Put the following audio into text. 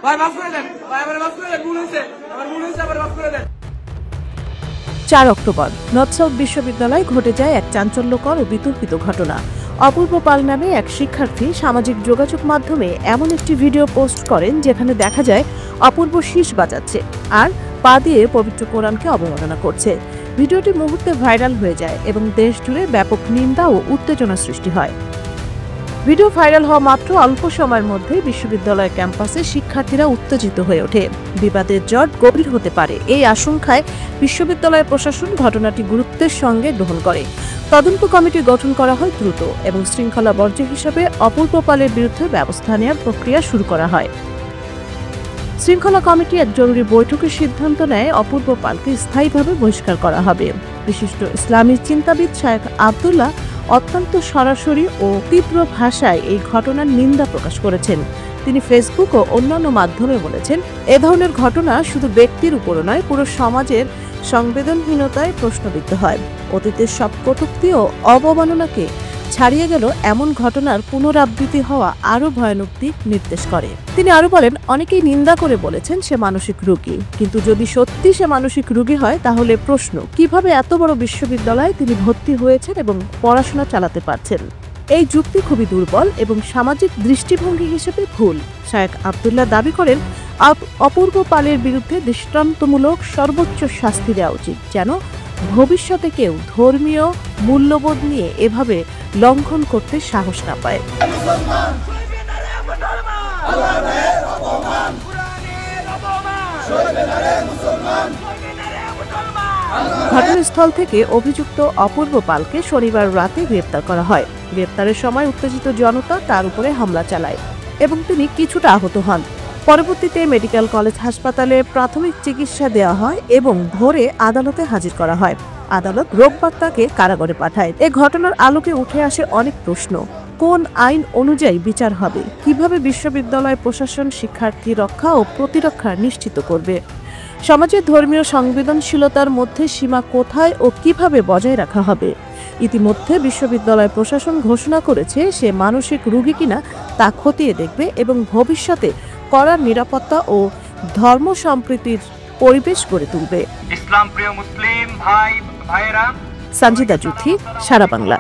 ভাই মাফ করে দেন, ভাই আমার মাফ করে দেন, ভুল হয়েছে, আমার ভুল হয়েছে, আমার মাফ করে দেন। 4 অক্টোবর নর্থ সাউথ বিশ্ববিদ্যালয়ে ঘটে যায় এক চাঞ্চল্যকর ও বিতর্কিত ঘটনা। অপূর্ব পাল নামে এক শিক্ষার্থী সামাজিক যোগাযোগ মাধ্যমে এমন একটি ভিডিও পোস্ট করেন যেখানে দেখা যায় অপূর্ব শীষ বাজাচ্ছে আর পা দিয়ে পবিত্র কোরআনকে অবমাননা করছে। ভিডিওটি মুহূর্তে ভাইরাল হয়ে যায় এবং দেশ জুড়ে ব্যাপক নিন্দা ও উত্তেজনা সৃষ্টি হয়। ভিডিও ভাইরাল হওয়া মাত্র অল্প সময়ের মধ্যে বিশ্ববিদ্যালয় ক্যাম্পাসে শিক্ষার্থীরা উত্তেজিত হয়ে ওঠে। বিবাদের জট গভীর হতে পারে এই আশঙ্কায় বিশ্ববিদ্যালয় প্রশাসন ঘটনাটি গুরুত্বের সঙ্গে গ্রহণ করে। তদন্ত কমিটি গঠন করা হয় দ্রুত এবং শৃঙ্খলা বর্জ্য হিসেবে অপূর্ব পালের বিরুদ্ধে ব্যবস্থা নেওয়ার প্রক্রিয়া শুরু করা হয়। শৃঙ্খলা কমিটি এক জরুরি বৈঠকের সিদ্ধান্ত নেয় অপূর্ব পালকে স্থায়ীভাবে বহিষ্কার করা হবে। বিশিষ্ট ইসলামী চিন্তাবিদ শায়েখ আব্দুল্লাহ অত্যন্ত সরাসরি ও তীব্র ভাষায় এই ঘটনার নিন্দা প্রকাশ করেছেন। তিনি ফেসবুক ও অন্যান্য মাধ্যমে বলেছেন, এ ধরনের ঘটনা শুধু ব্যক্তির উপর নয়, পুরো সমাজের সংবেদনহীনতায় প্রশ্নবিদ্ধ হয়। অতীতের সব কটূক্তি ও অবমাননাকে ছাড়িয়ে গেল এমন ঘটনার পুনরাবৃত্তি হওয়া আরও ভয়ানক দিক নির্দেশ করে। তিনি আরো বলেন, অনেকেই নিন্দা করে বলেছেন সে মানসিক রোগী, কিন্তু যদি সত্যি সে মানসিক রোগী হয় তাহলে প্রশ্ন কিভাবে এত বড় বিশ্ববিদ্যালয়ে তিনি ভর্তি হয়েছেন এবং পড়াশোনা চালাতে পারছেন। এই যুক্তি খুবই দুর্বল এবং সামাজিক দৃষ্টিভঙ্গি হিসেবে ভুল। শায়েখ আব্দুল্লাহ দাবি করেন, অপূর্ব পালের বিরুদ্ধে দৃষ্টান্তমূলক সর্বোচ্চ শাস্তি দেওয়া উচিত, যেন ভবিষ্যতে কেউ ধর্মীয় মূল্যবোধ নিয়ে এভাবে লঙ্ঘন করতে সাহস না পায়। ঘটনাস্থল থেকে অভিযুক্ত অপূর্ব পালকে শনিবার রাতে গ্রেপ্তার করা হয়। গ্রেপ্তারের সময় উত্তেজিত জনতা তার উপরে হামলা চালায় এবং তিনি কিছুটা আহত হন। পরবর্তীতে মেডিকেল কলেজ হাসপাতালে প্রাথমিক চিকিৎসা দেওয়া হয় এবং ভোরে আদালতে হাজির করা হয়। আদালত রোববার তাকে কারাগারে পাঠায়। এ ঘটনার আলোকে উঠে আসে অনেক প্রশ্ন। কোন আইন অনুযায়ী বিচার হবে? কিভাবে বিশ্ববিদ্যালয় প্রশাসন শিক্ষার্থী রক্ষা ও প্রতিরক্ষা নিশ্চিত করবে? সমাজের ধর্মীয় সংবেদনশীলতার মধ্যে সীমা কোথায় ও কিভাবে বজায় রাখা হবে? ইতিমধ্যে বিশ্ববিদ্যালয় প্রশাসন ঘোষণা করেছে সে মানসিক রোগী কিনা তা খতিয়ে দেখবে এবং ভবিষ্যতে কড়া নিরাপত্তা ও ধর্ম সম্প্রীতির পরিবেশ গড়ে তুলবে। ইসলাম প্রিয় মুসলিম ভাই ভাইয়েরা, সঞ্জিদা জুথি, সারা বাংলা।